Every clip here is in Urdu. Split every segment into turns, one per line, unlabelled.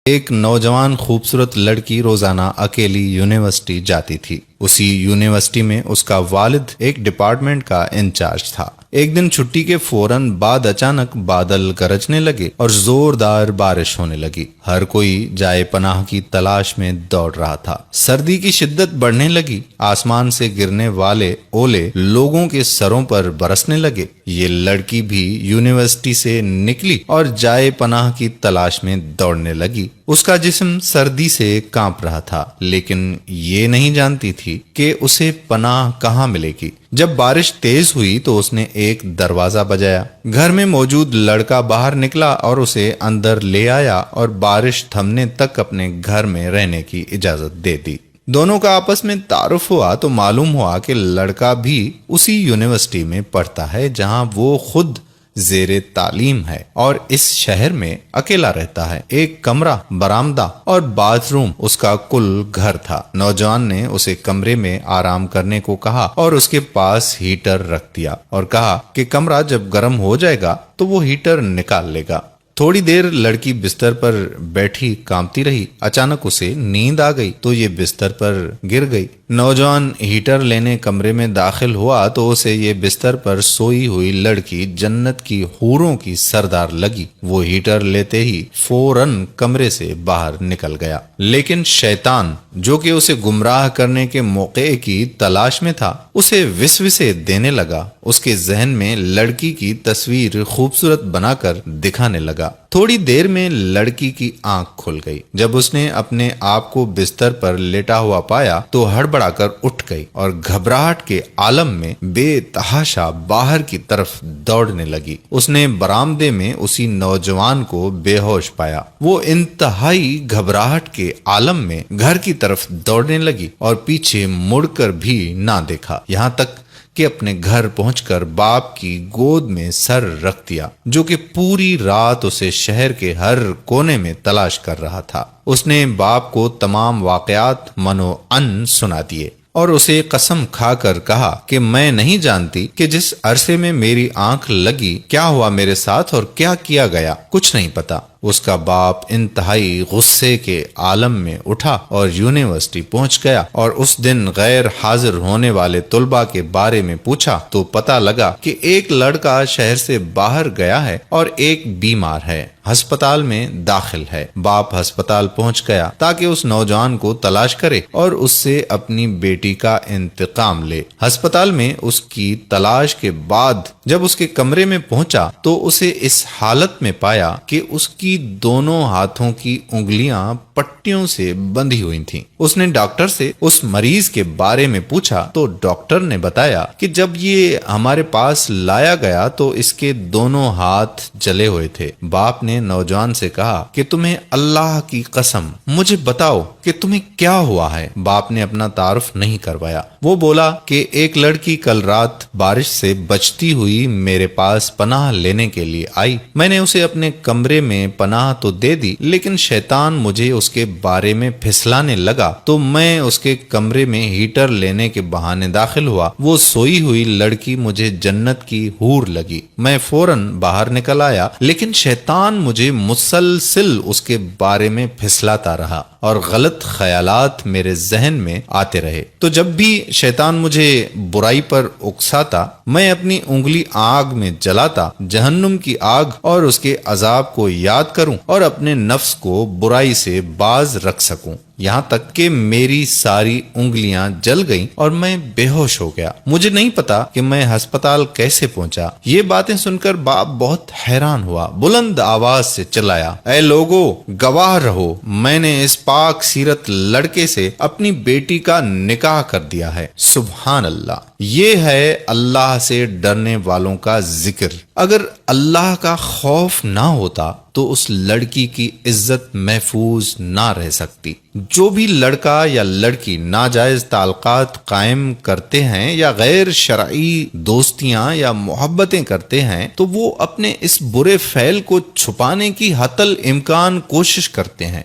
ایک نوجوان خوبصورت لڑکی روزانہ اکیلی یونیورسٹی جاتی تھی۔ اسی یونیورسٹی میں اس کا والد ایک ڈپارٹمنٹ کا انچارج تھا۔ ایک دن چھٹی کے فوراً بعد اچانک بادل گرجنے لگے اور زوردار بارش ہونے لگی۔ ہر کوئی جائے پناہ کی تلاش میں دوڑ رہا تھا۔ سردی کی شدت بڑھنے لگی۔ آسمان سے گرنے والے اولے لوگوں کے سروں پر برسنے لگے۔ یہ لڑکی بھی یونیورسٹی سے نکلی اور جائے پناہ کی تلاش میں دوڑنے لگی۔ اس کا جسم سردی سے کانپ رہا تھا، لیکن یہ نہیں جانتی تھی کہ اسے پناہ کہاں ملے گی۔ جب بارش تیز ہوئی تو اس نے ایک دروازہ بجایا۔ گھر میں موجود لڑکا باہر نکلا اور اسے اندر لے آیا اور بارش تھمنے تک اپنے گھر میں رہنے کی اجازت دے دی۔ دونوں کا آپس میں تعارف ہوا تو معلوم ہوا کہ لڑکا بھی اسی یونیورسٹی میں پڑھتا ہے جہاں وہ خود زیر تعلیم ہے اور اس شہر میں اکیلا رہتا ہے۔ ایک کمرہ، برآمدہ اور باتھ روم اس کا کل گھر تھا۔ نوجوان نے اسے کمرے میں آرام کرنے کو کہا اور اس کے پاس ہیٹر رکھ دیا اور کہا کہ کمرہ جب گرم ہو جائے گا تو وہ ہیٹر نکال لے گا۔ تھوڑی دیر لڑکی بستر پر بیٹھی کانپتی رہی۔ اچانک اسے نیند آ گئی تو یہ بستر پر گر گئی۔ نوجوان ہیٹر لینے کمرے میں داخل ہوا تو اسے یہ بستر پر سوئی ہوئی لڑکی جنت کی حوروں کی سردار لگی۔ وہ ہیٹر لیتے ہی فوراً کمرے سے باہر نکل گیا، لیکن شیطان جو کہ اسے گمراہ کرنے کے موقع کی تلاش میں تھا اسے وسوسے دینے لگا۔ اس کے ذہن میں لڑکی کی تصویر خوبصورت بنا کر دکھانے لگا۔ تھوڑی دیر میں لڑکی کی آنکھ کھل گئی۔ جب اس نے اپنے آپ کو بستر پر لیٹا ہوا پایا تو ہڑبڑا کر اٹھ گئی اور گھبراہٹ کے عالم میں بے تحاشا باہر کی طرف دوڑنے لگی۔ اس نے برآمدے میں اسی نوجوان کو بے ہوش پایا۔ وہ انتہائی گھبراہٹ کے عالم میں گھر کی طرف دوڑنے لگی اور پیچھے مڑ کر بھی نہ دیکھا، یہاں تک کہ اپنے گھر پہنچ کر باپ کی گود میں سر رکھ دیا، جو کہ پوری رات اسے شہر کے ہر کونے میں تلاش کر رہا تھا۔ اس نے باپ کو تمام واقعات منو ان سنا دیے اور اسے قسم کھا کر کہا کہ میں نہیں جانتی کہ جس عرصے میں میری آنکھ لگی کیا ہوا میرے ساتھ اور کیا کیا گیا، کچھ نہیں پتا۔ اس کا باپ انتہائی غصے کے عالم میں اٹھا اور یونیورسٹی پہنچ گیا اور اس دن غیر حاضر ہونے والے طلباء کے بارے میں پوچھا تو پتا لگا کہ ایک لڑکا شہر سے باہر گیا ہے اور ایک بیمار ہے، ہسپتال میں داخل ہے۔ باپ ہسپتال پہنچ گیا تاکہ اس نوجوان کو تلاش کرے اور اس سے اپنی بیٹی کا انتقام لے۔ ہسپتال میں اس کی تلاش کے بعد جب اس کے کمرے میں پہنچا تو اسے اس حالت میں پایا کہ اس کی دونوں ہاتھوں کی انگلیاں پٹیوں سے بندھی ہوئی تھیں۔ اس نے ڈاکٹر سے اس مریض کے بارے میں پوچھا تو ڈاکٹر نے بتایا کہ جب یہ ہمارے پاس لایا گیا تو اس کے دونوں ہاتھ جلے ہوئے تھے۔ باپ نے نوجوان سے کہا کہ تمہیں اللہ کی قسم مجھے بتاؤ کہ تمہیں کیا ہوا ہے۔ باپ نے اپنا تعارف نہیں کروایا۔ وہ بولا کہ ایک لڑکی کل رات بارش سے بچتی ہوئی میرے پاس پناہ لینے کے لیے آئی۔ میں نے اسے اپنے کمرے میں پناہ تو دے دی، لیکن شیطان مجھے اس کے بارے میں پھسلانے لگا تو میں اس کے کمرے میں ہیٹر لینے کے بہانے داخل ہوا۔ وہ سوئی ہوئی لڑکی مجھے جنت کی حور لگی۔ میں فوراً باہر نکل آیا، لیکن شیطان مجھے مسلسل اس کے بارے میں پھسلاتا رہا اور غلط خیالات میرے ذہن میں آتے رہے۔ تو جب بھی شیطان مجھے برائی پر اکساتا میں اپنی انگلی آگ میں جلاتا، جہنم کی آگ اور اس کے عذاب کو یاد کروں اور اپنے نفس کو برائی سے باز رکھ سکوں، یہاں تک کہ میری ساری انگلیاں جل گئیں اور میں بے ہوش ہو گیا۔ مجھے نہیں پتا کہ میں ہسپتال کیسے پہنچا۔ یہ باتیں سن کر باپ بہت حیران ہوا، بلند آواز سے چلایا، اے لوگو، گواہ رہو، میں نے اس پاک سیرت لڑکے سے اپنی بیٹی کا نکاح کر دیا ہے۔ سبحان اللہ، یہ ہے اللہ سے ڈرنے والوں کا ذکر۔ اگر اللہ کا خوف نہ ہوتا تو اس لڑکی کی عزت محفوظ نہ رہ سکتی۔ جو بھی لڑکا یا لڑکی ناجائز تعلقات قائم کرتے ہیں یا غیر شرعی دوستیاں یا محبتیں کرتے ہیں تو وہ اپنے اس برے فعل کو چھپانے کی حتی الامکان کوشش کرتے ہیں۔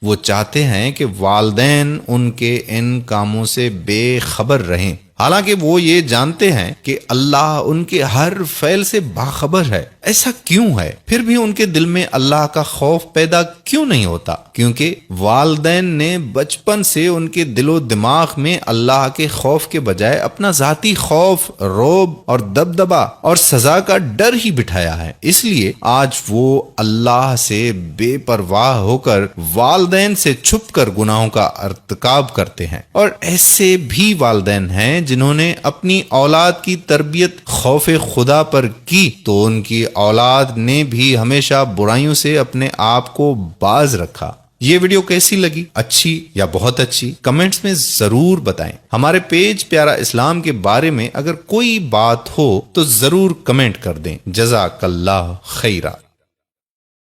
وہ چاہتے ہیں کہ والدین ان کے ان کاموں سے بے خبر رہیں۔ حالانکہ وہ یہ جانتے ہیں کہ اللہ ان کے ہر فعل سے باخبر ہے۔ ایسا کیوں ہے؟ پھر بھی ان کے دل میں اللہ کا خوف پیدا کیوں نہیں ہوتا؟ کیونکہ والدین نے بچپن سے ان کے دل و دماغ میں اللہ کے خوف کے بجائے اپنا ذاتی خوف، رعب اور دبدبا اور سزا کا ڈر ہی بٹھایا ہے۔ اس لیے آج وہ اللہ سے بے پرواہ ہو کر والدین سے چھپ کر گناہوں کا ارتکاب کرتے ہیں۔ اور ایسے بھی والدین ہیں جنہوں نے اپنی اولاد کی تربیت خوف خدا پر کی تو ان کی اولاد نے بھی ہمیشہ برائیوں سے اپنے آپ کو باز رکھا۔ یہ ویڈیو کیسی لگی؟ اچھی یا بہت اچھی؟ کمنٹس میں ضرور بتائیں۔ ہمارے پیج پیارا اسلام کے بارے میں اگر کوئی بات ہو تو ضرور کمنٹ کر دیں۔ جزاک اللہ خیرہ۔